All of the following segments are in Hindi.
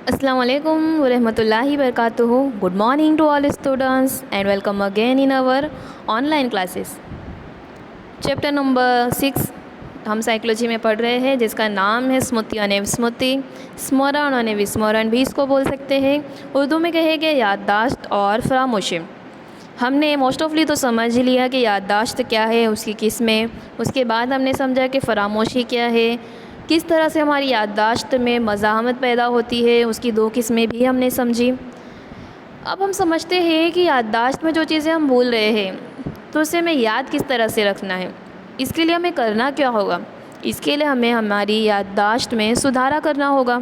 अस्सलाम वालेकुम वरहमतुल्लाहि वबरकातुहू। Good morning to all students and welcome again in our online classes. Chapter number 6 हम साइकोलॉजी में पढ़ रहे हैं, जिसका नाम है स्मृति और विस्मृति, स्मरण और विस्मरण भी इसको बोल सकते हैं। उर्दू में कहेंगे याददाश्त और फरामोशी। हमने मोस्ट ऑफली तो समझ लिया कि याददाश्त क्या है, उसकी किस्में। उसके बाद हमने समझा कि फरामोशी क्या है, किस तरह से हमारी याददाश्त में मज़ाहमत पैदा होती है, उसकी दो किस्में भी हमने समझी। अब हम समझते हैं कि याददाश्त में जो चीज़ें हम भूल रहे हैं तो उसे हमें याद किस तरह से रखना है। इसके लिए हमें करना क्या होगा? इसके लिए हमें हमारी याददाश्त में सुधारा करना होगा।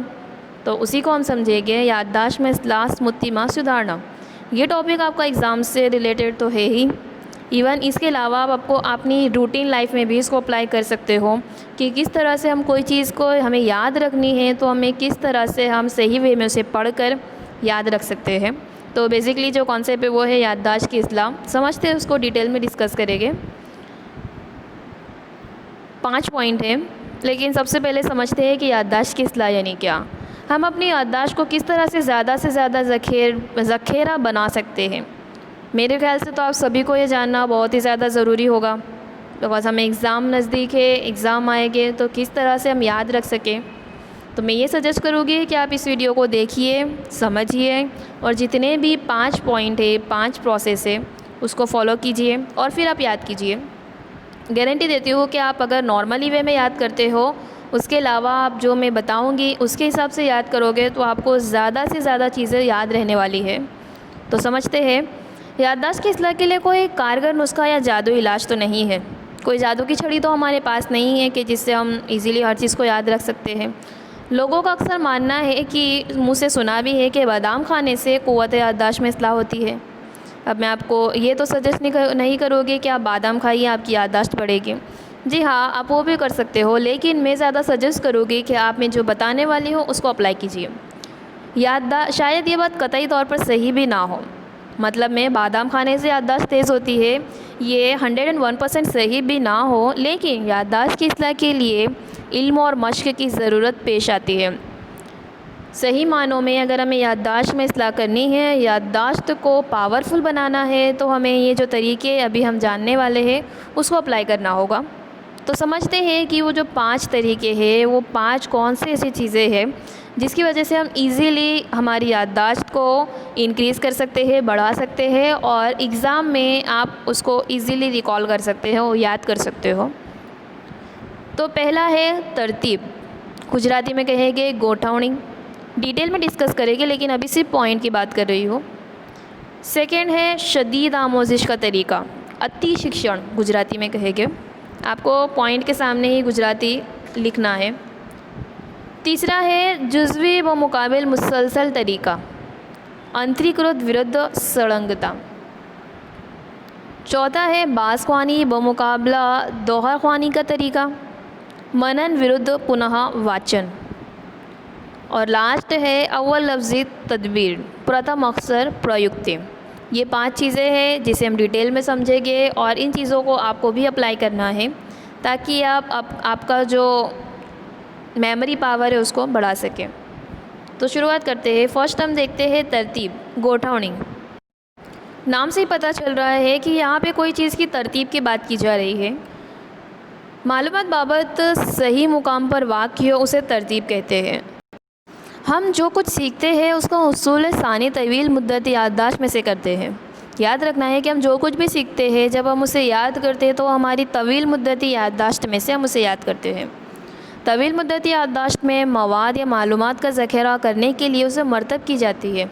तो उसी को हम समझेंगे याददाश्त में इस्लाह स्मृति में सुधारना। ये टॉपिक आपका एग्ज़ाम से रिलेटेड तो है ही, इवन इसके अलावा आप आपको अपनी रूटीन लाइफ में भी इसको अप्लाई कर सकते हो कि किस तरह से हम कोई चीज़ को हमें याद रखनी है तो हमें किस तरह से हम सही वे में उसे पढ़कर याद रख सकते हैं। तो बेसिकली जो कॉन्सेप्ट है वो है याददाश्त की इस्लाह। समझते हैं, उसको डिटेल में डिस्कस करेंगे। 5 पॉइंट हैं, लेकिन सबसे पहले समझते हैं कि याददाश्त की इस्लाह यानी क्या। हम अपनी याददाश्त को किस तरह से ज़्यादा ज़ख़ीरा बना सकते हैं। मेरे ख्याल से तो आप सभी को ये जानना बहुत ही ज़्यादा ज़रूरी होगा, बिकॉज़ हमें एग्ज़ाम नज़दीक है, एग्ज़ाम आएंगे तो किस तरह से हम याद रख सकें। तो मैं ये सजेस्ट करूँगी कि आप इस वीडियो को देखिए, समझिए और जितने भी 5 पॉइंट है, 5 प्रोसेस है, उसको फॉलो कीजिए और फिर आप याद कीजिए। गारंटी देती हूँ कि आप अगर नॉर्मली वे में याद करते हो, उसके अलावा आप जो मैं बताऊँगी उसके हिसाब से याद करोगे तो आपको ज़्यादा से ज़्यादा चीज़ें याद रहने वाली है। तो समझते हैं, याददाश्त की इस्लाह के लिए कोई कारगर नुस्खा या जादू इलाज तो नहीं है। कोई जादू की छड़ी तो हमारे पास नहीं है कि जिससे हम इजीली हर चीज़ को याद रख सकते हैं। लोगों का अक्सर मानना है कि मुँह से सुना भी है कि बादाम खाने से क़ुव्वत याददाश्त में इस्लाह होती है। अब मैं आपको ये तो सजेस्ट नहीं करूँगी कि आप बादाम खाइए, आपकी याददाश्त बढ़ेगी। जी हाँ, आप वो भी कर सकते हो, लेकिन मैं ज़्यादा सजेस्ट करूँगी कि आप मैं जो बताने वाली हूँ उसको अप्लाई कीजिए। शायद ये बात कतई तौर पर सही भी ना हो, मतलब में बादाम खाने से याददाश्त तेज़ होती है, ये 101% सही भी ना हो, लेकिन याददाश्त की इस्लाह के लिए इल्म और मश्क की ज़रूरत पेश आती है। सही मानों में अगर हमें याददाश्त में इस्लाह करनी है, याददाश्त को पावरफुल बनाना है, तो हमें ये जो तरीके अभी हम जानने वाले हैं उसको अप्लाई करना होगा। तो समझते हैं कि वो जो 5 तरीके हैं, वो 5 कौन से ऐसी चीज़ें हैं जिसकी वजह से हम इजीली हमारी याददाश्त को इंक्रीज़ कर सकते हैं, बढ़ा सकते हैं और एग्ज़ाम में आप उसको इजीली रिकॉल कर सकते हो, याद कर सकते हो। तो पहला है तरतीब, गुजराती में कहेंगे गोठवणी। डिटेल में डिस्कस करेंगे, लेकिन अभी सिर्फ पॉइंट की बात कर रही हूँ। सेकेंड है शदीद आमोजिश का तरीका, अति शिक्षण गुजराती में कहेंगे। आपको पॉइंट के सामने ही गुजराती लिखना है। तीसरा है जुज़वी व मुकाबिल मुसलसल तरीका, अंतरीकृत विरुद्ध सड़ंगता। चौथा है बासख्वानी व मुकाबला दोहरख्वानी का तरीका, मनन विरुद्ध पुनः वाचन। और लास्ट है अव्वल लफ्ज़ी तदबीर, प्रथम अक्षर प्रयुक्ति। ये 5 चीज़ें हैं जिसे हम डिटेल में समझेंगे और इन चीज़ों को आपको भी अप्लाई करना है ताकि आपका जो मेमोरी पावर है उसको बढ़ा सकें। तो शुरुआत करते हैं। फर्स्ट हम देखते हैं तरतीब, गोठवणी। नाम से ही पता चल रहा है कि यहाँ पे कोई चीज़ की तरतीब की बात की जा रही है। मालूमात बाबत सही मुकाम पर वाक़ हो उसे तरतीब कहते हैं। हम जो कुछ सीखते हैं उसका उसूल सानी तवील मुद्दत याददाश्त में से करते हैं। याद रखना है कि हम जो कुछ भी सीखते हैं, जब हम उसे याद करते हैं तो हमारी तवील मुद्दती याददाश्त में से हम उसे याद करते हैं। तवील मुद्दती याददाश्त में मवाद या मालूमात का ज़ख़ीरा करने के लिए उसे मरतब की जाती है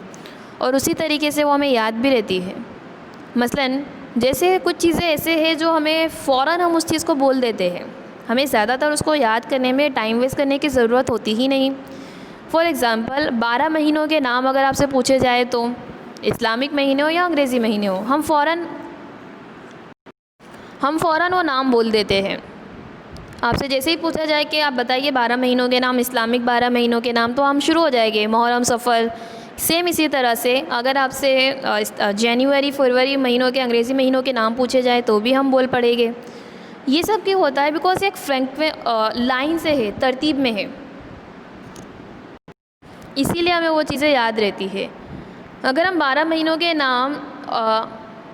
और उसी तरीके से वो हमें याद भी रहती है। मसलन जैसे कुछ चीज़ें ऐसे हैं जो हमें फ़ौरन हम उस चीज़ को बोल देते हैं, हमें ज़्यादातर उसको याद करने में टाइम वेस्ट करने की ज़रूरत होती ही नहीं। फॉर एग्ज़ाम्पल 12 महीनों के नाम अगर आपसे पूछे जाए तो इस्लामिक महीने हो या अंग्रेज़ी महीने हो, हम फ़ौरन वो नाम बोल देते हैं। आपसे जैसे ही पूछा जाए कि आप बताइए 12 महीनों के नाम, इस्लामिक 12 महीनों के नाम, तो हम शुरू हो जाएंगे मुहर्रम, सफ़र। सेम इसी तरह से अगर आपसे जनवरी, फरवरी महीनों के, अंग्रेज़ी महीनों के नाम पूछे जाए तो भी हम बोल पड़ेंगे। ये सब क्यों होता है? बिकॉज एक फ्रैंक में लाइन से है, तरतीब में है। इसीलिए हमें वो चीज़ें याद रहती है। अगर हम 12 महीनों के नाम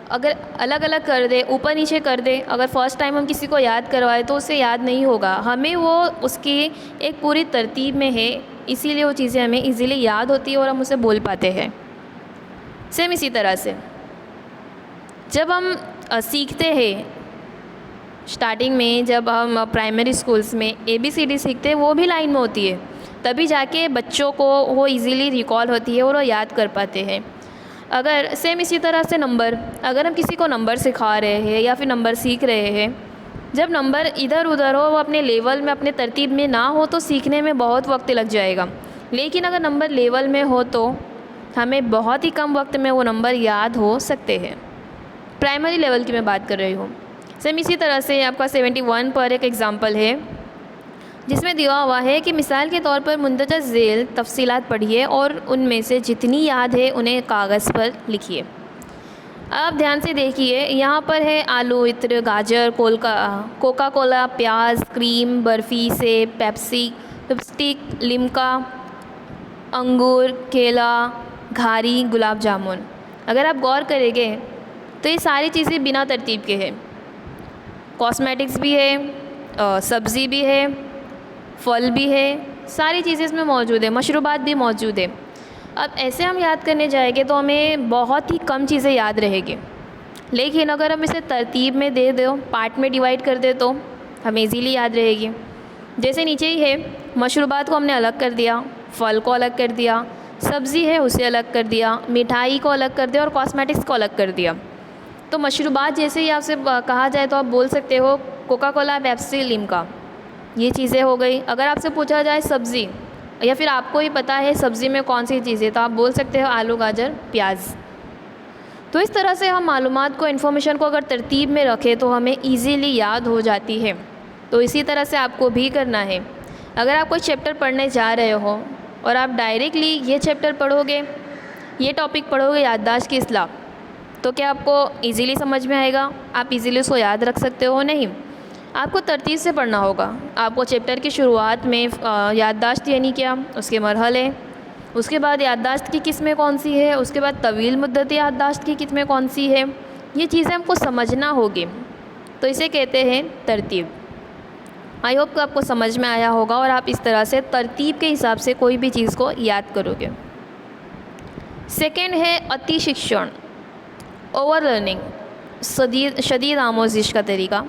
अगर अलग अलग कर दें, ऊपर नीचे कर दें, अगर फ़र्स्ट टाइम हम किसी को याद करवाएं तो उसे याद नहीं होगा। हमें वो उसकी एक पूरी तरतीब में है, इसीलिए वो चीज़ें हमें इजीली याद होती है और हम उसे बोल पाते हैं। सेम इसी तरह से जब हम सीखते हैं, स्टार्टिंग में जब हम प्राइमरी स्कूल्स में ABCD सीखते हैं, वो भी लाइन में होती है, तभी जाके बच्चों को वो इजीली रिकॉल होती है और वो याद कर पाते हैं। अगर सेम इसी तरह से नंबर, अगर हम किसी को नंबर सिखा रहे हैं या फिर नंबर सीख रहे हैं, जब नंबर इधर उधर हो, वो अपने लेवल में अपने तरतीब में ना हो तो सीखने में बहुत वक्त लग जाएगा। लेकिन अगर नंबर लेवल में हो तो हमें बहुत ही कम वक्त में वो नंबर याद हो सकते हैं। प्राइमरी लेवल की मैं बात कर रही हूँ। सेम इसी तरह से आपका 71 पर एक एग्ज़ाम्पल है जिसमें दिया हुआ है कि मिसाल के तौर पर मुंदरजा झेल तफसीलात पढ़िए और उनमें से जितनी याद है उन्हें कागज़ पर लिखिए। आप ध्यान से देखिए, यहाँ पर है आलू, इत्र, गाजर, कोका कोला, प्याज, क्रीम, बर्फ़ी, सेब, पेप्सी, लिपस्टिक, लिम्का, अंगूर, केला, घारी, गुलाब जामुन। अगर आप गौर करेंगे तो ये सारी चीज़ें बिना तरतीब के हैं। कॉस्मेटिक्स भी है, सब्ज़ी भी है, फल भी है, सारी चीज़ें इसमें मौजूद है, मशरूबात भी मौजूद है। अब ऐसे हम याद करने जाएंगे तो हमें बहुत ही कम चीज़ें याद रहेगी, लेकिन अगर हम इसे तरतीब में दे दो, पार्ट में डिवाइड कर दे तो हमें इजीली याद रहेगी। जैसे नीचे ही है, मशरूबात को हमने अलग कर दिया, फल को अलग कर दिया, सब्ज़ी है उसे अलग कर दिया, मिठाई को अलग कर दिया और कॉस्मेटिक्स को अलग कर दिया। तो मशरूबात जैसे ही आपसे कहा जाए तो आप बोल सकते हो कोका कोला, पेप्सी, लिम्का, ये चीज़ें हो गई। अगर आपसे पूछा जाए सब्ज़ी, या फिर आपको ही पता है सब्ज़ी में कौन सी चीज़ें, तो आप बोल सकते हो आलू, गाजर, प्याज। तो इस तरह से हम मालूमात को, इन्फॉर्मेशन को अगर तरतीब में रखें तो हमें इजीली याद हो जाती है। तो इसी तरह से आपको भी करना है। अगर आप कोई चैप्टर पढ़ने जा रहे हो और आप डायरेक्टली ये चैप्टर पढ़ोगे, ये टॉपिक पढ़ोगे याददाश्त की इस्लाह, तो क्या आपको इजीली समझ में आएगा? आप इजीली उसको याद रख सकते हो? नहीं, आपको तरतीब से पढ़ना होगा। आपको चैप्टर की शुरुआत में याददाश्त यानी क्या, उसके मरहले, उसके बाद याददाश्त की किस्में कौन सी है, उसके बाद तवील मुद्दत याददाश्त की किस्में कौन सी है, ये चीज़ें हमको समझना होगी। तो इसे कहते हैं तरतीब। आई होप कि आपको समझ में आया होगा और आप इस तरह से तरतीब के हिसाब से कोई भी चीज़ को याद करोगे। सेकेंड है अति शिक्षण, ओवर लर्निंग, शदीद आमोजिश का तरीका।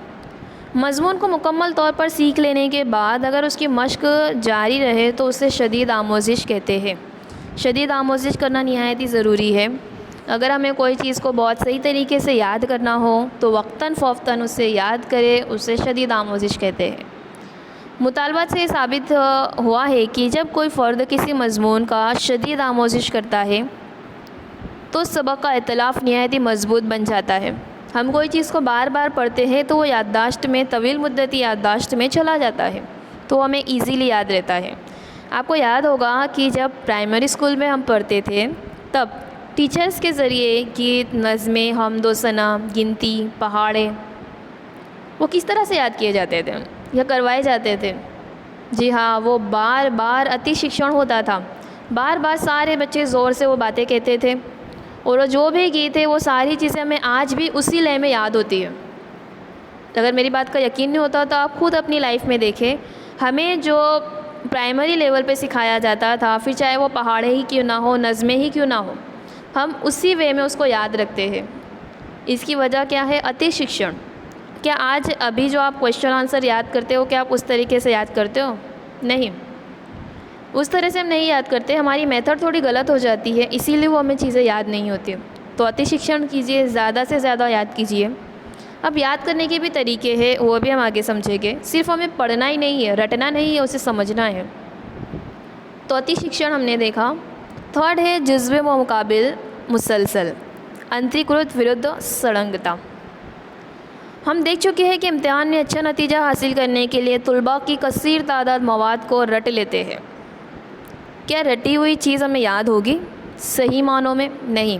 मज़मून को मुकम्मल तौर पर सीख लेने के बाद अगर उसकी मश्क जारी रहे तो उसे शदीद आमोजिश कहते हैं। शदीद आमोजिश करना निहायत ही ज़रूरी है। अगर हमें कोई चीज़ को बहुत सही तरीके से याद करना हो तो वक्तन फ़ौक्तन उसे याद करें, उसे शदीद आमोजिश कहते हैं। मुतालबात से साबित हुआ है कि जब कोई फ़र्द किसी मज़मून का शदीद आमोजिश करता है तो सबक का इतलाफ़ निहायत ही मज़बूत बन जाता है। हम कोई चीज़ को बार बार पढ़ते हैं तो वो याददाश्त में, तवील मुद्दती याददाश्त में चला जाता है, तो हमें इजीली याद रहता है। आपको याद होगा कि जब प्राइमरी स्कूल में हम पढ़ते थे तब टीचर्स के ज़रिए गीत, नज़में, हमदो सना, गिनती, पहाड़े, वो किस तरह से याद किए जाते थे या करवाए जाते थे? जी हाँ, वो बार बार अति शिक्षण होता था। बार बार सारे बच्चे ज़ोर से वो बातें कहते थे और जो भी गीत है वो सारी चीज़ें हमें आज भी उसी लय में याद होती है। अगर मेरी बात का यकीन नहीं होता तो आप खुद अपनी लाइफ में देखें, हमें जो प्राइमरी लेवल पे सिखाया जाता था, फिर चाहे वो पहाड़े ही क्यों ना हो, नज़में ही क्यों ना हो, हम उसी वे में उसको याद रखते हैं। इसकी वजह क्या है? अति शिक्षण। क्या आज अभी जो आप क्वेश्चन आंसर याद करते हो, क्या आप उस तरीके से याद करते हो? नहीं, उस तरह से हम नहीं याद करते। हमारी मेथड थोड़ी गलत हो जाती है, इसीलिए वो हमें चीज़ें याद नहीं होती। तो अति शिक्षण कीजिए, ज़्यादा से ज़्यादा याद कीजिए। अब याद करने के भी तरीके हैं, वो भी हम आगे समझेंगे। सिर्फ हमें पढ़ना ही नहीं है, रटना नहीं है, उसे समझना है। तो अति शिक्षण हमने देखा। थर्ड है जज्बे व मुकाबिल मुसलसल, अंतरीकृत विरुद्ध सड़ंगता। हम देख चुके हैं कि इम्तिहान में अच्छा नतीजा हासिल करने के लिए तुलबा की कसीर तादाद मवाद को रट लेते हैं। क्या रटी हुई चीज़ हमें याद होगी? सही मानों में नहीं।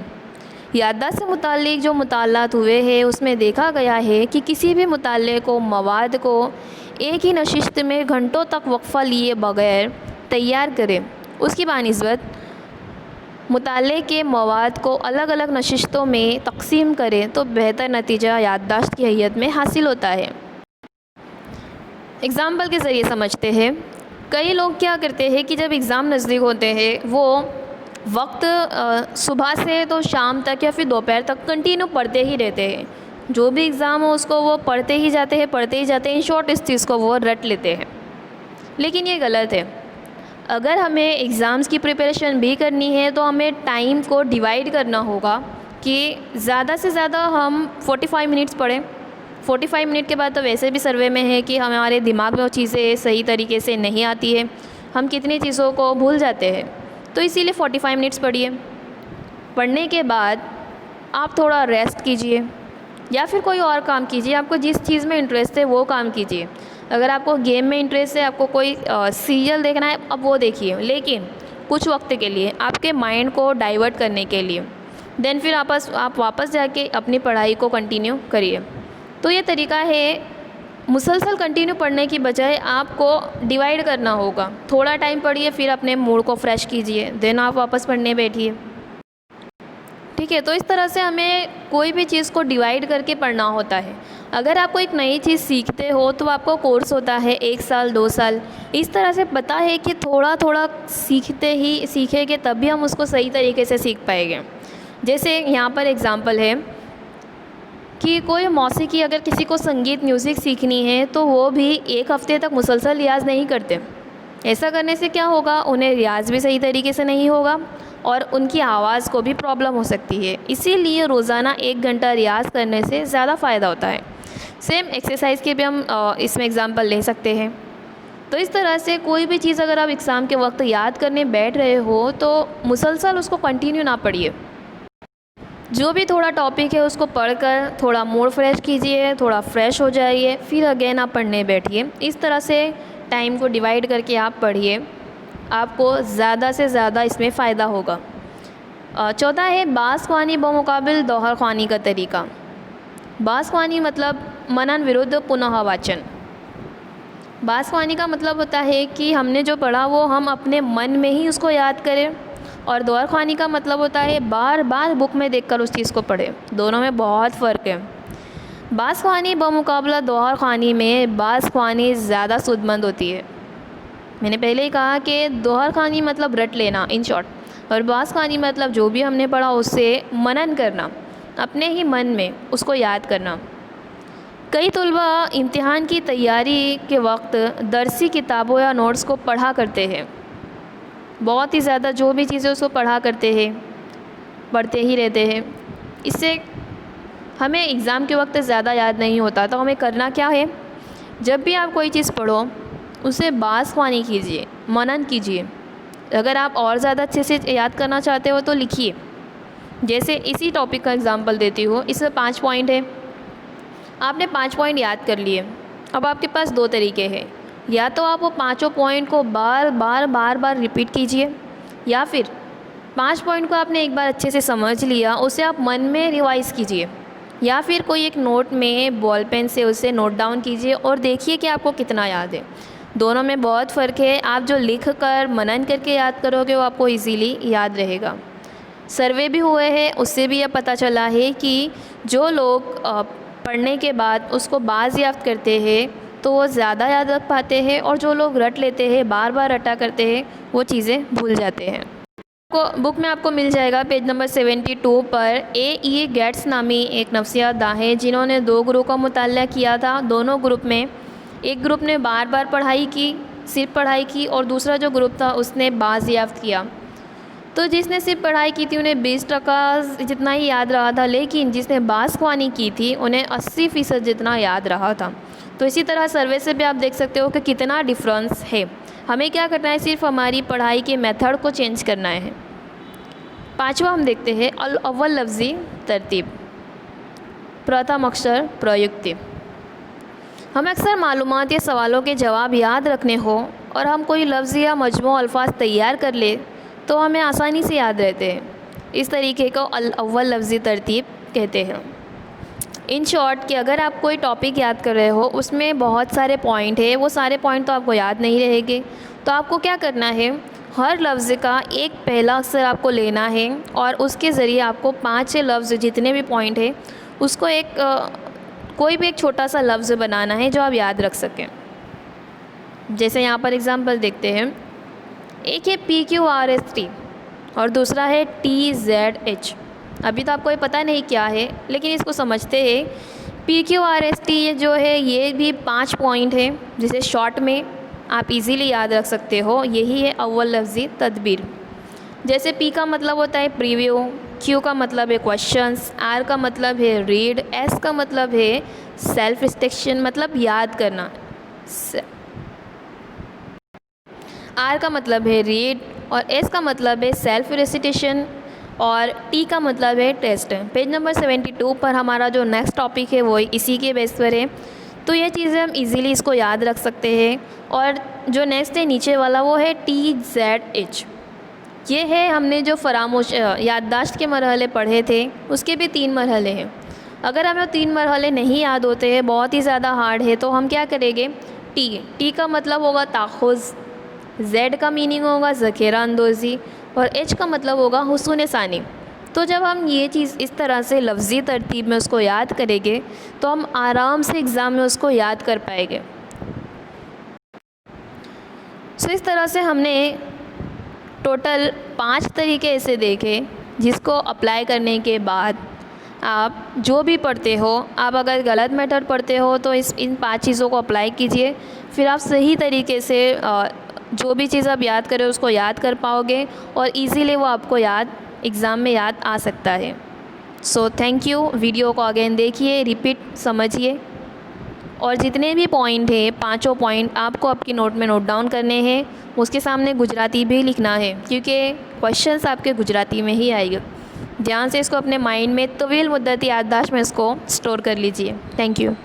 याददाश्त से मुताल्लिक़ जो मुतालात हुए हैं उसमें देखा गया है कि किसी भी मुताले को, मवाद को एक ही नशिस्त में घंटों तक वक्फ़ा लिए बगैर तैयार करें उसकी बानिस्बत मुताले के मवाद को अलग अलग नशिस्तों में तकसीम करें तो बेहतर नतीजा याददाश्त की हैयत में हासिल होता है। एग्ज़ाम्पल के ज़रिए समझते हैं। कई लोग क्या करते हैं कि जब एग्ज़ाम नज़दीक होते हैं वो वक्त सुबह से तो शाम तक या फिर दोपहर तक कंटिन्यू पढ़ते ही रहते हैं। जो भी एग्ज़ाम हो उसको वो पढ़ते ही जाते हैं, इन शॉर्ट इस चीज़ को वो रट लेते हैं। लेकिन ये गलत है। अगर हमें एग्ज़ाम्स की प्रिपरेशन भी करनी है तो हमें टाइम को डिवाइड करना होगा कि ज़्यादा से ज़्यादा हम 45 मिनट्स पढ़ें। 45 मिनट के बाद तो वैसे भी सर्वे में है कि हमारे दिमाग में वो चीज़ें सही तरीके से नहीं आती है, हम कितनी चीज़ों को भूल जाते हैं। तो इसीलिए 45 मिनट्स पढ़िए। पढ़ने के बाद आप थोड़ा रेस्ट कीजिए या फिर कोई और काम कीजिए। आपको जिस चीज़ में इंटरेस्ट है वो काम कीजिए। अगर आपको गेम में इंटरेस्ट है, आपको कोई सीरियल देखना है, अब वो देखिए, लेकिन कुछ वक्त के लिए आपके माइंड को डाइवर्ट करने के लिए। देन फिर आप वापस जाके अपनी पढ़ाई को कंटिन्यू करिए। तो ये तरीका है, मुसलसल कंटिन्यू पढ़ने की बजाय आपको डिवाइड करना होगा। थोड़ा टाइम पढ़िए, फिर अपने मूड को फ्रेश कीजिए, देन आप वापस पढ़ने बैठिए। ठीक है, तो इस तरह से हमें कोई भी चीज़ को डिवाइड करके पढ़ना होता है। अगर आपको एक नई चीज़ सीखते हो तो आपको कोर्स होता है 1 साल 2 साल, इस तरह से पता है कि थोड़ा थोड़ा सीखेंगे तभी हम उसको सही तरीके से सीख पाएंगे। जैसे यहाँ पर एग्ज़ाम्पल है कि कोई मौसीकी, अगर किसी को संगीत म्यूज़िक सीखनी है तो वो भी 1 हफ़्ते तक मुसलसल रियाज़ नहीं करते। ऐसा करने से क्या होगा, उन्हें रियाज़ भी सही तरीके से नहीं होगा और उनकी आवाज़ को भी प्रॉब्लम हो सकती है। इसीलिए रोज़ाना 1 घंटा रियाज़ करने से ज़्यादा फ़ायदा होता है। सेम एक्सरसाइज के भी हम इसमें एग्ज़ाम्पल ले सकते हैं। तो इस तरह से कोई भी चीज़ अगर आप एग्ज़ाम के वक्त याद करने बैठ रहे हो तो मुसलसल उसको कंटिन्यू ना पढ़िए। जो भी थोड़ा टॉपिक है उसको पढ़कर थोड़ा मूड फ्रेश कीजिए, थोड़ा फ्रेश हो जाइए, फिर अगेन आप पढ़ने बैठिए। इस तरह से टाइम को डिवाइड करके आप पढ़िए, आपको ज़्यादा से ज़्यादा इसमें फ़ायदा होगा। चौथा है बास ख़्वानी बमुकाबिल दोहर ख़्वानी का तरीका। बास ख़्वानी मतलब मनन विरुद्ध पुनः वाचन। बास ख़्वानी का मतलब होता है कि हमने जो पढ़ा वो हम अपने मन में ही उसको याद करें, और दोहर ख़्वानी का मतलब होता है बार बार बुक में देखकर उस चीज़ को पढ़ें। दोनों में बहुत फ़र्क है। बास ख़्वानी बमुकाबला दोहर ख़्वानी में बास ख़्वानी ज़्यादा सूदमंद होती है। मैंने पहले ही कहा कि दोहर ख़्वानी मतलब रट लेना इन शॉर्ट, और बास ख़्वानी मतलब जो भी हमने पढ़ा उससे मनन करना, अपने ही मन में उसको याद करना। कई तलबा इम्तिहान की तैयारी के वक्त दरसी किताबों या नोट्स को पढ़ा करते हैं, बहुत ही ज़्यादा जो भी चीज़ें उसको पढ़ा करते हैं, पढ़ते ही रहते हैं। इससे हमें एग्ज़ाम के वक्त ज़्यादा याद नहीं होता। तो हमें करना क्या है, जब भी आप कोई चीज़ पढ़ो उसे बास ख़्वानी कीजिए, मनन कीजिए। अगर आप और ज़्यादा अच्छे से याद करना चाहते हो तो लिखिए। जैसे इसी टॉपिक का एग्ज़ाम्पल देती हूँ, इसमें 5 पॉइंट है, आपने 5 पॉइंट याद कर लिए। अब आपके पास 2 तरीके हैं, या तो आप वो 5 पॉइंट को बार बार रिपीट कीजिए, या फिर 5 पॉइंट को आपने एक बार अच्छे से समझ लिया उसे आप मन में रिवाइज़ कीजिए, या फिर कोई एक नोट में बॉल पेन से उसे नोट डाउन कीजिए और देखिए कि आपको कितना याद है। दोनों में बहुत फ़र्क है। आप जो लिख कर मनन करके याद करोगे वो आपको इजीली याद रहेगा। सर्वे भी हुए हैं, उससे भी यह पता चला है कि जो लोग पढ़ने के बाद उसको बाज़-याफ्त करते हैं तो वो ज़्यादा याद रख पाते हैं, और जो लोग रट लेते हैं, बार बार रटा करते हैं, वो चीज़ें भूल जाते हैं। बुक में आपको मिल जाएगा पेज नंबर 72 पर A.E. गेट्स नामी एक नफ्सियात दां है जिन्होंने 2 ग्रुप का मुताला किया था। दोनों ग्रुप में एक ग्रुप ने बार बार पढ़ाई की, सिर्फ पढ़ाई की, और दूसरा जो ग्रुप था उसने बाज़-याफ्त किया। तो जिसने सिर्फ पढ़ाई की थी उन्हें 20% जितना ही याद रहा था, लेकिन जिसने बास ख़्वानी की थी उन्हें 80% जितना याद रहा था। तो इसी तरह सर्वे से भी आप देख सकते हो कि कितना डिफरेंस है। हमें क्या करना है, सिर्फ हमारी पढ़ाई के मेथड को चेंज करना है। 5वां हम देखते हैं अव्वल लफ्ज़ी तरतीब, प्रथम अक्षर प्रयुक्ति। हमें अक्सर मालूमात या सवालों के जवाब याद रखने हो और हम कोई लफ्ज़ या मजमू अल्फाज तैयार कर ले तो हमें आसानी से याद रहते हैं। इस तरीके को अव्वल लफ्ज़ी तरतीब कहते हैं। इन शॉर्ट कि अगर आप कोई टॉपिक याद कर रहे हो उसमें बहुत सारे पॉइंट है, वो सारे पॉइंट तो आपको याद नहीं रहेंगे, तो आपको क्या करना है, हर लफ्ज़ का एक पहला अक्षर आपको लेना है और उसके ज़रिए आपको 5 से लफ्ज़ जितने भी पॉइंट है उसको एक कोई भी एक छोटा सा लफ्ज़ बनाना है जो आप याद रख सकें। जैसे यहाँ पर एग्ज़ाम्पल देखते हैं, एक है PQRS T और दूसरा है TZH। अभी तो आपको ये पता नहीं क्या है, लेकिन इसको समझते हैं। PQRS T ये जो है ये भी 5 पॉइंट है जिसे शॉर्ट में आप इजीली याद रख सकते हो। यही है अव्वल लफ्ज़ी तदबीर। जैसे P का मतलब होता है प्रीव्यू, Q का मतलब है क्वेश्चंस, R का मतलब है रीड, S का मतलब है सेल्फ रिस्ट्रिक्शन मतलब याद करना, R का मतलब है रीड और S का मतलब है सेल्फ रिसिटेशन और T का मतलब है टेस्ट। पेज नंबर 72 पर हमारा जो नेक्स्ट टॉपिक है वो इसी के बेस पर है। तो ये चीज़ें हम इजीली इसको याद रख सकते हैं। और जो नेक्स्ट है नीचे वाला वो है TZH। ये है हमने जो फरामोश याददाश्त के मरहले पढ़े थे उसके भी 3 मरहले हैं। अगर हमें 3 मरहले नहीं याद होते हैं, बहुत ही ज़्यादा हार्ड है, तो हम क्या करेंगे, टी का मतलब होगा ताख़ुज़, Z का मीनिंग होगा ज़ख़ीरा अंदोज़ी और H का मतलब होगा हुस्न सानी। तो जब हम ये चीज़ इस तरह से लफ्ज़ी तरतीब में उसको याद करेंगे तो हम आराम से एग्ज़ाम में उसको याद कर पाएंगे। सो इस तरह से हमने टोटल 5 तरीके ऐसे देखे जिसको अप्लाई करने के बाद आप जो भी पढ़ते हो, आप अगर गलत मेथड पढ़ते हो तो इन 5 चीज़ों को अप्लाई कीजिए, फिर आप सही तरीके से जो भी चीज़ आप याद करें उसको याद कर पाओगे और इजीली वो आपको एग्ज़ाम में याद आ सकता है। So thank you. वीडियो को अगेन देखिए, रिपीट समझिए और जितने भी पॉइंट हैं 5 पॉइंट आपको आपकी नोट में नोट डाउन करने हैं। उसके सामने गुजराती भी लिखना है क्योंकि क्वेश्चंस आपके गुजराती में ही आएंगे। ध्यान से इसको अपने माइंड में तवील मुद्दती याददाश्त में इसको स्टोर कर लीजिए। Thank you.